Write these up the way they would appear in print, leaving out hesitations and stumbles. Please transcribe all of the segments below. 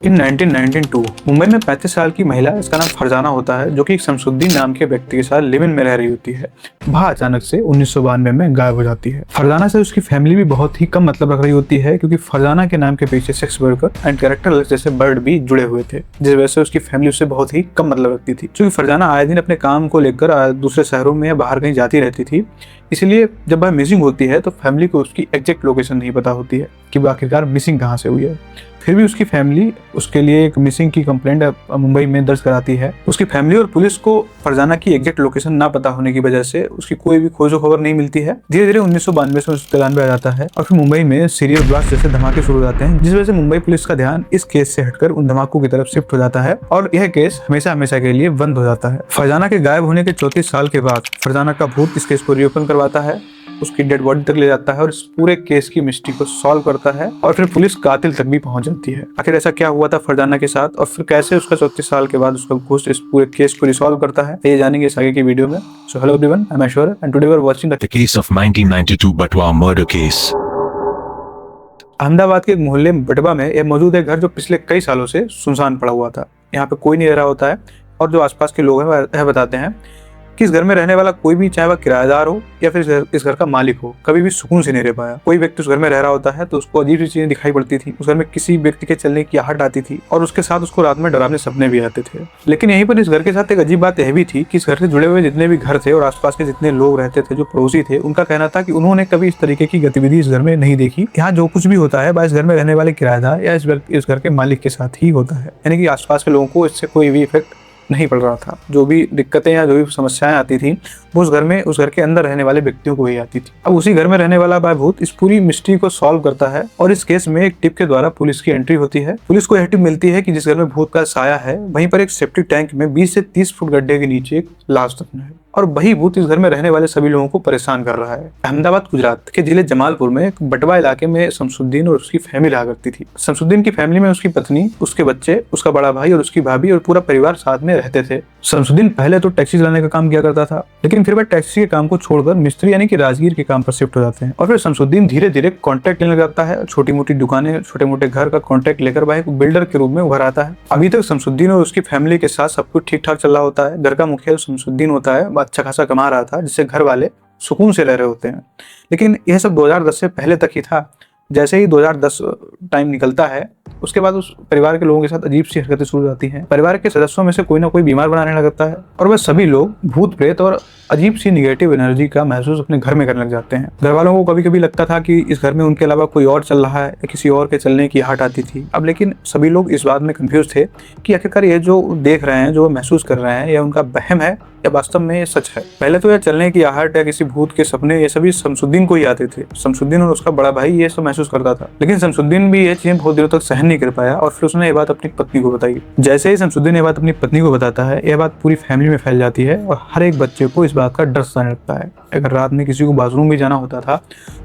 इन 1992 मुंबई में 35 साल की महिला, इसका नाम फरजाना होता है, जो कि शमसुद्दीन नाम के व्यक्ति के साथ लिव इन में रह रही होती है। वह अचानक से 1992 में गायब हो जाती है। फरजाना से उसकी फैमिली भी बहुत ही कम मतलब रख रही होती है, क्योंकि फरजाना के नाम के पीछे सेक्स वर्कर एंड कैरेक्टर जैसे वर्ड भी जुड़े हुए थे, जिस वजह से उसकी फैमिली उससे बहुत ही कम मतलब रखती थी। क्योंकि फरजाना आए दिन अपने काम को लेकर दूसरे शहरों में या बाहर कहीं जाती रहती थी, इसलिए जब वह मिसिंग होती है तो फैमिली को उसकी एग्जैक्ट लोकेशन नहीं पता होती है कि वो आखिरकार मिसिंग कहाँ से हुई है। फिर भी उसकी फैमिली उसके लिए एक मिसिंग की कंप्लेंट मुंबई में दर्ज कराती है। उसकी फैमिली और पुलिस को फरजाना की एग्जैक्ट लोकेशन ना पता होने की वजह से उसकी कोई भी खोजो खबर नहीं मिलती है। धीरे धीरे 1992 से 1993 आ जाता है और फिर मुंबई में सीरियल ब्लास्ट जैसे धमाके शुरू हो जाते हैं, जिस वजह से मुंबई पुलिस का ध्यान इस केस से हटकर उन धमाकों की तरफ शिफ्ट हो जाता है और यह केस हमेशा हमेशा के लिए बंद हो जाता है। फरजाना के गायब होने के 34 साल के बाद फरजाना का भूत इस केस को रीओपन करवाता है, उसकी डेड बॉडी तक ले जाता है और इस पूरे केस की मिस्ट्री को सॉल्व करता है और फिर पुलिस कातिल तक भी पहुंच जाती है। आखिर ऐसा क्या हुआ था फरजाना के साथ और फिर कैसे उसका 34 साल के बाद उसका घोस्ट इस पूरे केस को रिसॉल्व करता है, ये जानेंगे इस आगे की वीडियो में। So hello everyone, I am Aishwarya and today we are watching the case of 1992 बटवा मर्डर केस। अहमदाबाद के एक मोहल्ले बटवा में यह मौजूद है घर, जो पिछले कई सालों से सुनसान पड़ा हुआ था। यहाँ पे कोई नहीं रह रहा होता है और जो आसपास के लोग हैं वह बताते हैं कि इस घर में रहने वाला कोई भी, चाहे वह किराएदार हो या फिर इस घर का मालिक हो, कभी भी सुकून से नहीं रह पाया। कोई व्यक्ति उस घर में रह रहा होता है तो उसको अजीब सी चीजें दिखाई पड़ती थी। उस घर में किसी व्यक्ति के चलने की आहट आती थी और उसके साथ उसको रात में डरावने सपने भी आते थे। लेकिन यहीं पर इस घर के साथ एक अजीब बात यह भी थी कि इस घर से जुड़े हुए जितने भी घर थे और आसपास के जितने लोग रहते थे, जो पड़ोसी थे, उनका कहना था कि उन्होंने कभी इस तरीके की गतिविधि इस घर में नहीं देखी। यहाँ जो कुछ भी होता है इस घर में रहने वाले किराएदार या इस घर के मालिक के साथ ही होता है, यानी कि आसपास के लोगों को इससे कोई भी इफेक्ट नहीं पड़ रहा था। जो भी दिक्कतें या जो भी समस्याएं आती थी वो उस घर के अंदर रहने वाले व्यक्तियों को ही आती थी। अब उसी घर में रहने वाला भूत इस पूरी मिस्ट्री को सॉल्व करता है और इस केस में एक टिप के द्वारा पुलिस की एंट्री होती है। पुलिस को यह टिप मिलती है कि जिस घर में भूत का साया है वहीं पर एक सेप्टिक टैंक में 20 से 30 फुट गड्ढे के नीचे एक लाश दफन है और वही भूत इस घर में रहने वाले सभी लोगों को परेशान कर रहा है। अहमदाबाद गुजरात के जिले जमालपुर में एक बटवा इलाके में शमसुद्दीन और उसकी फैमिली रहा करती थी। शमसुद्दीन की फैमिली में उसकी पत्नी, उसके बच्चे, उसका बड़ा भाई और उसकी भाभी और पूरा परिवार साथ में रहते थे। शमसुद्दीन पहले तो टैक्सी चलाने का काम किया करता था, लेकिन फिर वह टैक्सी के काम को छोड़कर मिस्त्री यानी कि राजगीर के काम पर शिफ्ट हो जाते हैं और फिर शमसुद्दीन धीरे धीरे कॉन्ट्रैक्ट लेने लग जाता है। छोटी मोटी दुकानें, छोटे मोटे घर का कॉन्ट्रैक्ट लेकर वह एक बिल्डर के रूप में उभर आता है। अभी तक शमसुद्दीन और उसकी फैमिली के साथ सब कुछ ठीक ठाक चल रहा होता है। घर का मुखिया शमसुद्दीन होता है, अच्छा खासा कमा रहा था, जिससे घर वाले सुकून से रह रहे होते हैं। लेकिन यह सब 2010 से पहले तक ही था। जैसे ही 2010 टाइम निकलता है उसके बाद उस परिवार के लोगों के साथ अजीब सी हरकतें शुरू हो जाती हैं। परिवार के सदस्यों में से कोई ना कोई बीमार बनाने लगता है और वह सभी लोग भूत प्रेत और अजीब सी निगेटिव एनर्जी का महसूस अपने घर में करने लग जाते हैं। घर वालों को कभी कभी लगता था कि इस घर में उनके अलावा कोई और चल रहा है या किसी और के चलने की आहट आती थी। अब लेकिन सभी लोग इस बात में कंफ्यूज थे कि आखिरकार ये जो देख रहे हैं, जो महसूस कर रहे हैं, यह उनका वहम है या वास्तव में ये सच है। पहले तो यह चलने की आहट या किसी भूत के सपने, ये सभी शमसुद्दीन को ही आते थे। शमसुद्दीन और उसका बड़ा भाई ये सब महसूस करता था, लेकिन शमसुद्दीन भी ये चीजें बहुत दिनों तक सहन नहीं कर पाया और फिर उसने ये बात अपनी पत्नी को बताई। जैसे ही शमसुद्दीन ये बात अपनी पत्नी को बताता है, यह बात पूरी फैमिली में फैल जाती है और हर एक बच्चे को इस बात का डर सताने लगता है। अगर रात में किसी को बाथरूम भी जाना होता था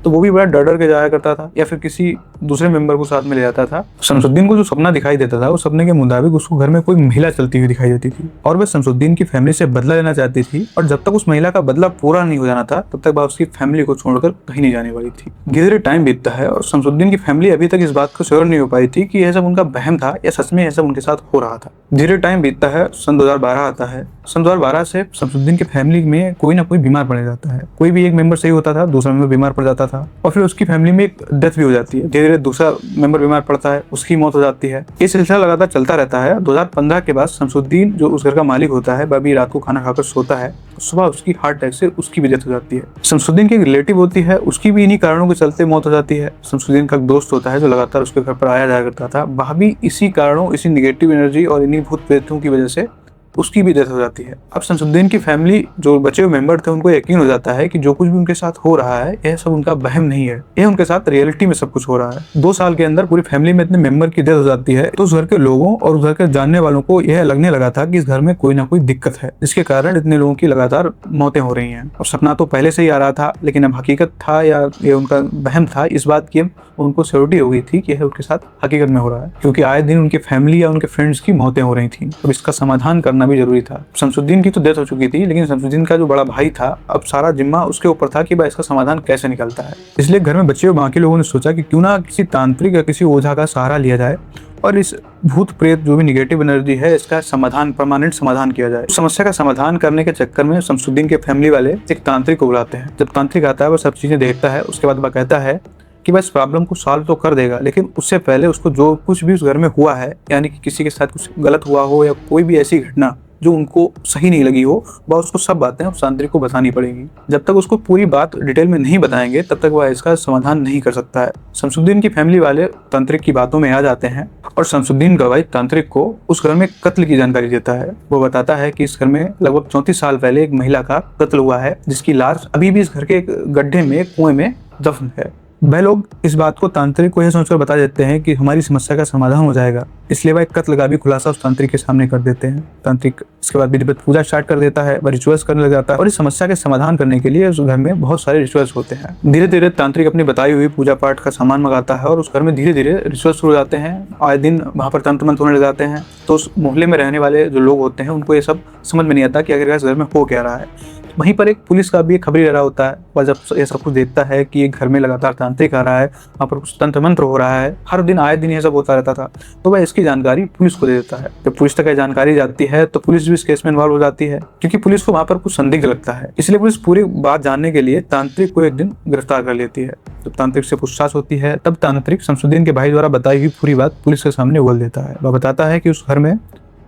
तो वो भी बड़ा डर डर के जाया करता था या फिर किसी दूसरे मेंबर को साथ में ले जाता था। शमसुद्दीन को जो सपना दिखाई देता था उस सपने के मुताबिक उसको घर में कोई महिला चलती हुई दिखाई देती थी और वह शमसुद्दीन की फैमिली से बदला लेना चाहती थी और जब तक उस महिला का बदला पूरा नहीं हो जाना था तब तक वह उसकी फैमिली को छोड़कर कहीं नहीं जाने वाली थी। धीरे धीरे टाइम बीतता है और शमसुद्दीन की फैमिली अभी तक इस बात को श्योर नहीं हो पाई थी कि यह सब उनका वहम था या सच में यह सब उनके साथ हो रहा था। धीरे टाइम बीतता है, सन 2012 आता है। सन 2012 से शमसुद्दीन के फैमिली में कोई ना कोई बीमार पड़ जाता है। कोई भी एक मेंबर सही होता था, दूसरा मेंबर बीमार पड़ जाता था और फिर उसकी फैमिली में एक डेथ भी हो जाती है। धीरे धीरे दूसरा मेंबर बीमार पड़ता है, उसकी मौत हो जाती है। ये सिलसिला लगातार चलता रहता है। 2015 के बाद शमसुद्दीन, जो उस घर का मालिक होता है, वह भी रात को खाना खाकर सोता है, सुबह उसकी हार्ट अटैक से उसकी भी डेथ हो जाती है। शमसुद्दीन की एक रिलेटिव होती है, उसकी भी इन्हीं कारणों के चलते मौत हो जाती है। शमसुद्दीन का एक दोस्त होता है जो लगातार उसके घर पर आया जाया करता था, वह भी इसी कारणों, इसी निगेटिव एनर्जी और इन्हीं भूत प्रेतों की वजह से उसकी भी डेथ हो जाती है। अब शमसुद्दीन की फैमिली, जो बचे हुए मेंबर थे, उनको यकीन हो जाता है कि जो कुछ भी उनके साथ हो रहा है यह सब उनका वहम नहीं है, यह उनके साथ रियलिटी में सब कुछ हो रहा है। 2 साल के अंदर पूरी फैमिली में इतने मेंबर की डेथ हो जाती है तो उस घर के लोगों और उस घर के जानने वालों को यह लगने लगा था कि इस घर में कोई ना कोई दिक्कत है, जिसके कारण इतने लोगों की लगातार मौतें हो रही हैं। और सपना तो पहले से ही आ रहा था, लेकिन अब हकीकत था या ये उनका वहम था, इस बात की उनको श्योरिटी हो गई थी कि यह उनके साथ हकीकत में हो रहा है, क्योंकि आए दिन उनकी फैमिली या उनके फ्रेंड्स की मौतें हो रही थी। अब इसका समाधान करना भी जरूरी था। शमसुद्दीन की तो डेथ हो चुकी थी, लेकिन शमसुद्दीन का जो बड़ा भाई था, अब सारा जिम्मा उसके ऊपर था कि भाई इसका समाधान कैसे निकलता है। इसलिए घर में बच्चे और बाकी लोगों ने सोचा कि क्यों ना किसी तांत्रिक या किसी ओझा का सहारा लिया जाए और इस भूत प्रेत जो भी निगेटिव एनर्जी है इसका समाधान, परमानेंट समाधान किया जाए। समस्या का समाधान करने के चक्कर में शमसुद्दीन के फैमिली वाले एक तांत्रिक को बुलाते हैं। जब तांत्रिक आता है वो सब चीजें देखता है, उसके बाद वह कहता है कि बस प्रॉब्लम को सॉल्व तो कर देगा, लेकिन उससे पहले उसको जो कुछ भी उस घर में हुआ है, यानी कि किसी के साथ कुछ गलत हुआ हो या कोई भी ऐसी घटना जो उनको सही नहीं लगी हो, वह उसको सब बातें उस तांत्रिक को बतानी पड़ेगी। जब तक उसको पूरी बात डिटेल में नहीं बताएंगे तब तक वह इसका समाधान नहीं कर सकता है। शमसुद्दीन की फैमिली वाले तांत्रिक की बातों में आ जाते हैं और शमसुद्दीन का भाई तांत्रिक को उस घर में कत्ल की जानकारी देता है। वो बताता है कि इस घर में लगभग 34 साल पहले एक महिला का कत्ल हुआ है, जिसकी लाश अभी भी इस घर के एक गड्ढे में, कुएं में दफन है। वह लोग इस बात को तांत्रिक को यह सोचकर बता देते हैं कि हमारी समस्या का समाधान हो जाएगा, इसलिए वह एक कत्ल का भी खुलासा उस तांत्रिक के सामने कर देते हैं। तांत्रिक इसके बाद विधिवत पूजा स्टार्ट कर देता है, वह रिचुअल्स करने लग जाता है और इस समस्या के समाधान करने के लिए उस घर में बहुत सारे रिचुअल्स होते हैं। धीरे धीरे तांत्रिक अपनी बताई हुई पूजा पाठ का सामान मंगाता है और उस घर में धीरे धीरे रिचुअल्स शुरू हो जाते हैं। आए दिन वहाँ पर तंत्र मंत्र होने लग जाते हैं। तो उस मोहल्ले में रहने वाले जो लोग होते हैं उनको ये सब समझ में नहीं आता कि आखिरकार इस घर में हो क्या रहा है। वहीं पर एक पुलिस का भी एक खबरी रहा होता है। वह जब ये सब कुछ देखता है कि एक घर में लगातार तांत्रिक आ रहा है, वहाँ पर कुछ तंत्र मंत्र हो रहा है, हर दिन आए दिन ये सब होता रहता था, तो वह इसकी जानकारी पुलिस को दे देता है। जब पुलिस तक ये जानकारी जाती है तो पुलिस भी इस केस में इन्वॉल्व हो जाती है, क्योंकि पुलिस को वहाँ पर कुछ संदिग्ध लगता है। इसलिए पुलिस पूरी बात जानने के लिए तांत्रिक को एक दिन गिरफ्तार कर लेती है। जब तांत्रिक से पूछताछ होती है तब तांत्रिक शमसुद्दीन के भाई द्वारा बताई हुई पूरी बात पुलिस के सामने उगल देता है। वह बताता है कि उस घर में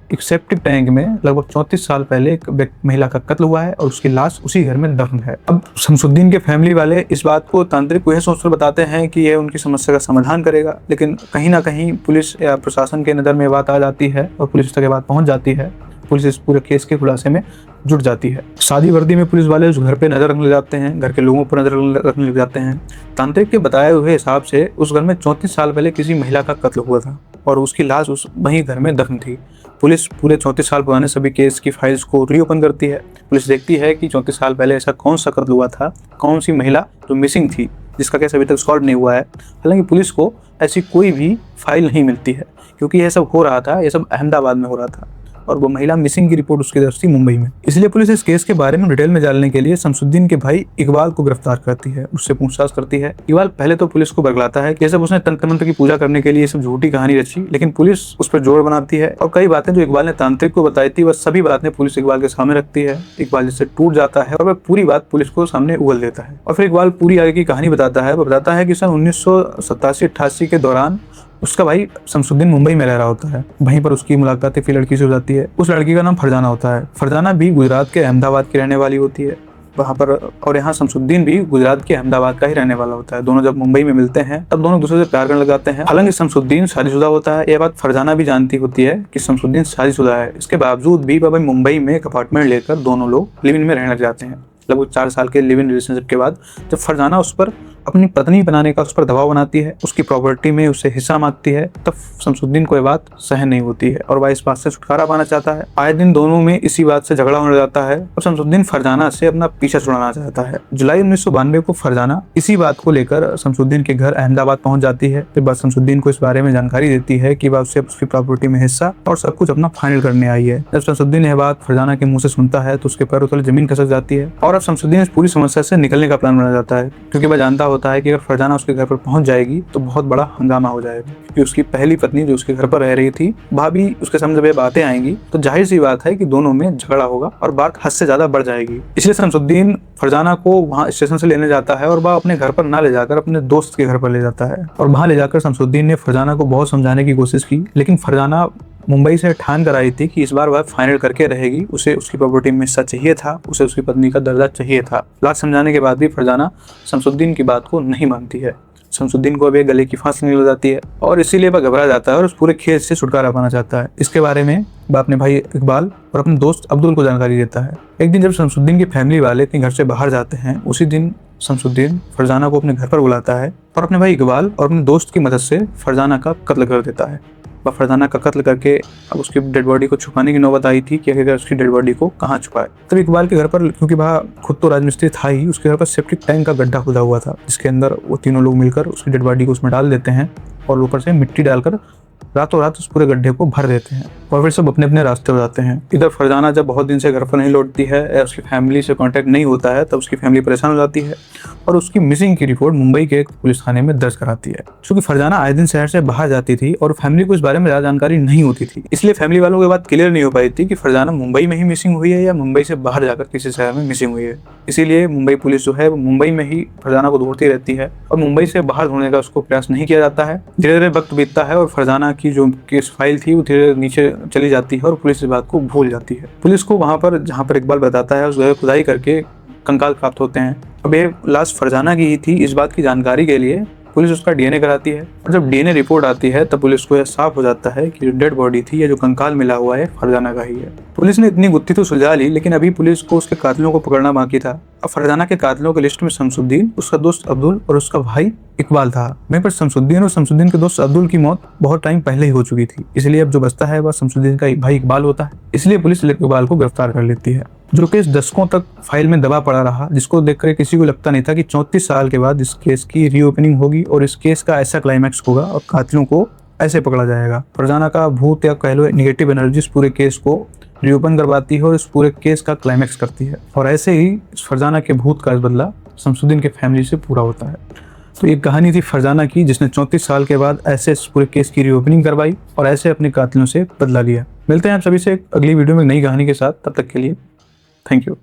एक सेप्टिक टैंक में लगभग 34 साल पहले एक महिला का कत्ल हुआ है और उसकी लाश उसी घर में दफन है। अब शमसुद्दीन के फैमिली वाले इस बात को तांत्रिक को यह सोचकर बताते हैं कि यह उनकी समस्या का समाधान करेगा, लेकिन कहीं ना कहीं पुलिस या प्रशासन के नज़र में बात आ जाती है और पुलिस तक बात पहुंच जाती है। पुलिस इस पूरे केस के खुलासे में जुट जाती है। सादी वर्दी में पुलिस वाले उस घर पे नजर रखने लग जाते हैं, घर के लोगों पर नजर रखने लग जाते हैं। तांत्रिक के बताए हुए हिसाब से उस घर में 34 साल पहले किसी महिला का कत्ल हुआ था और उसकी लाश उस वहीं घर में दफन थी। पुलिस पूरे 34 साल पुराने सभी केस की फाइल्स को रीओपन करती है। पुलिस देखती है कि 34 साल पहले ऐसा कौन सा कत्ल हुआ था, कौन सी महिला जो मिसिंग थी, जिसका केस अभी तक सॉल्व नहीं हुआ है। हालांकि पुलिस को ऐसी कोई भी फाइल नहीं मिलती है, क्योंकि यह सब हो रहा था, यह सब अहमदाबाद में हो रहा था और वो महिला मिसिंग की रिपोर्ट उसकी तरफ थी मुंबई में। इसलिए पुलिस इस केस के बारे में डिटेल में जानने के लिए शमसुद्दीन के भाई इकबाल को गिरफ्तार करती है, उससे पूछताछ करती है। इकबाल पहले तो पुलिस को बरगलाता है कि ये सब उसने तंत्र मंत्र की पूजा करने के लिए ये सब झूठी कहानी रची, लेकिन पुलिस उस पर जोर बनाती है और कई बातें जो इकबाल ने तांत्रिक को बताई थी वह सभी बातें पुलिस इकबाल के सामने रखती है। इकबाल जिससे टूट जाता है और वह पूरी बात पुलिस को सामने उगल देता है और फिर इकबाल पूरी आगे की कहानी बताता है। वह बताता है कि सन 1987-88 के दौरान उसका भाई शमसुद्दीन मुंबई में रह रहा होता है। वहीं पर उसकी मुलाकात एक लड़की से हो जाती है। उस लड़की का नाम फरजाना होता है। फरजाना भी गुजरात के अहमदाबाद की रहने वाली होती है वहाँ पर, और यहाँ शमसुद्दीन भी गुजरात के अहमदाबाद का ही रहने वाला होता है। दोनों जब मुंबई में मिलते हैं तब दोनों दूसरे से प्यार करने लग जाते हैं। हालांकि शमसुद्दीन शादीशुदा होता है, यह बात फरजाना भी जानती होती है कि शमसुद्दीन शादीशुदा है। इसके बावजूद भी वह मुंबई में एक अपार्टमेंट लेकर दोनों लोग लिव इन में रहने लग जाते हैं। लगभग 4 साल के लिव इन रिलेशनशिप के बाद जब फरजाना उस पर अपनी पत्नी बनाने का उस पर दबाव बनाती है, उसकी प्रॉपर्टी में उससे हिस्सा मांगती है, तब शमसुद्दीन को यह बात सहन नहीं होती है और वह इस बात से छुटकारा पाना चाहता है। आए दिन दोनों में इसी बात से झगड़ा होने जाता है और शमसुद्दीन फरजाना से अपना पीछा छुड़ाना चाहता है। जुलाई 1992 को फरजाना इसी बात को लेकर शमसुद्दीन के घर अहमदाबाद पहुंच जाती है। फिर बाद शमसुद्दीन को इस बारे में जानकारी देती है कि वह उससे उसकी प्रॉपर्टी में हिस्सा और सब कुछ अपना फाइनल करने आई है। जब शमसुद्दीन यह बात फरजाना के मुंह से सुनता है तो उसके पैरों तले जमीन खसक जाती है और अब शमसुद्दीन इस पूरी समस्या से निकलने का प्लान बना जाता है, क्योंकि वह जानता होता है कि अगर फरजाना उसके घर पर पहुंच जाएगी तो बहुत बड़ा हंगामा हो जाएगा, क्योंकि उसकी पहली पत्नी जो उसके घर पर रह रही थी वह भी उसके सामने जब ये बातें आएंगी तो जाहिर सी बात है कि दोनों में झगड़ा होगा और बात हद से ज्यादा बढ़ जाएगी। इसलिए शमसुद्दीन फरजाना को वहां स्टेशन से लेने जाता है और वह अपने घर पर ना ले जाकर अपने दोस्त के घर पर ले जाता है और वहां ले जाकर शमसुद्दीन ने फरजाना को बहुत समझाने की कोशिश की, लेकिन फरजाना मुंबई से ठान कर आई थी कि इस बार वह फाइनल करके रहेगी। उसे उसकी प्रॉपर्टी में हिस्सा चाहिए था, उसे उसकी पत्नी का दर्जा चाहिए था। लाख समझाने के बाद भी फरजाना शमसुद्दीन की बात को नहीं मानती है। शमसुद्दीन को अभी गले की फांसी निकल जाती है और इसीलिए वह घबरा जाता है और उस पूरे खेल से छुटकारा पाना चाहता है। इसके बारे में वह अपने भाई इकबाल और अपने दोस्त अब्दुल को जानकारी देता है। एक दिन जब शमसुद्दीन की फैमिली वाले अपने घर से बाहर जाते हैं, उसी दिन शमसुद्दीन फरजाना को अपने घर पर बुलाता है और अपने भाई इकबाल और अपने दोस्त की मदद से फरजाना का कत्ल कर देता है। वह फरजाना का कत्ल करके अब उसकी डेड बॉडी को छुपाने की नौबत आई थी कि अगर उसकी डेड बॉडी को कहाँ छुपाए। तब इकबाल के घर पर, क्योंकि वह खुद तो राजमिस्त्री था ही, उसके घर पर सेप्टिक टैंक का गड्ढा खुदा हुआ था, जिसके अंदर वो तीनों लोग मिलकर उसकी डेड बॉडी को उसमें डाल देते हैं और ऊपर से मिट्टी डालकर रातों रात उस पूरे गड्ढे को भर देते हैं और फिर सब अपने अपने रास्ते हो जाते हैं। इधर फरजाना जब बहुत दिन से घर पर नहीं लौटती है या उसकी फैमिली से कांटेक्ट नहीं होता है तब उसकी फैमिली परेशान हो जाती है और उसकी मिसिंग की रिपोर्ट मुंबई के एक पुलिस थाने में दर्ज कराती है। क्योंकि फरजाना आए दिन शहर से बाहर जाती थी और फैमिली को इस बारे में ज़्यादा जानकारी नहीं होती थी, इसलिए फैमिली वालों की बात क्लियर नहीं हो पाई थी कि फरजाना मुंबई में ही मिसिंग हुई है या मुंबई से बाहर जाकर किसी शहर में मिसिंग हुई है। इसीलिए मुंबई पुलिस जो है वो मुंबई में ही फरजाना को ढूंढती रहती है और मुंबई से बाहर ढूंढने का उसको प्रयास नहीं किया जाता है। धीरे धीरे वक्त बीतता है और फरजाना की जो केस फाइल थी वो धीरे नीचे चली जाती है और पुलिस इस बात को भूल जाती है। पुलिस को वहाँ पर जहाँ पर इकबाल बताता है उस जगह खुदाई करके कंकाल प्राप्त होते हैं। अब ये लाश फरजाना की ही थी, इस बात की जानकारी के लिए पुलिस उसका डीएनए कराती है और जब डीएनए रिपोर्ट आती है तब पुलिस को यह साफ हो जाता है कि जो डेड बॉडी थी या जो कंकाल मिला हुआ है फरजाना का ही है। पुलिस ने इतनी गुत्थी तो सुलझा ली, लेकिन अभी पुलिस को उसके कातिलों को पकड़ना बाकी था। अब फरजाना के कातिलों की लिस्ट में शमसुद्दीन, उसका दोस्त अब्दुल और उसका भाई इकबाल था। वहीं पर शमसुद्दीन और शमसुद्दीन के दोस्त अब्दुल की मौत बहुत टाइम पहले ही हो चुकी थी, इसलिए अब जो बचता है वह शमसुद्दीन का भाई इकबाल होता है। इसलिए पुलिस इकबाल को गिरफ्तार कर लेती है। जो केस दशकों तक फाइल में दबा पड़ा रहा, जिसको देखकर किसी को लगता नहीं था कि 34 साल के बाद इस केस की रीओपनिंग होगी और इस केस का ऐसा क्लाइमैक्स होगा और कातिलों को ऐसे पकड़ा जाएगा। फरजाना का भूत या कह लो निगेटिव एनर्जी इस पूरे केस को रीओपन करवाती है और इस पूरे केस का क्लाइमैक्स करती है और ऐसे ही इस फरजाना के भूत का बदला शमसुद्दीन के फैमिली से पूरा होता है। तो ये कहानी थी फरजाना की, जिसने 34 साल के बाद ऐसे इस पूरे केस की रीओपनिंग करवाई और ऐसे अपने कातिलों से बदला लिया। मिलते हैं आप सभी से अगली वीडियो में नई कहानी के साथ, तब तक के लिए थैंक यू।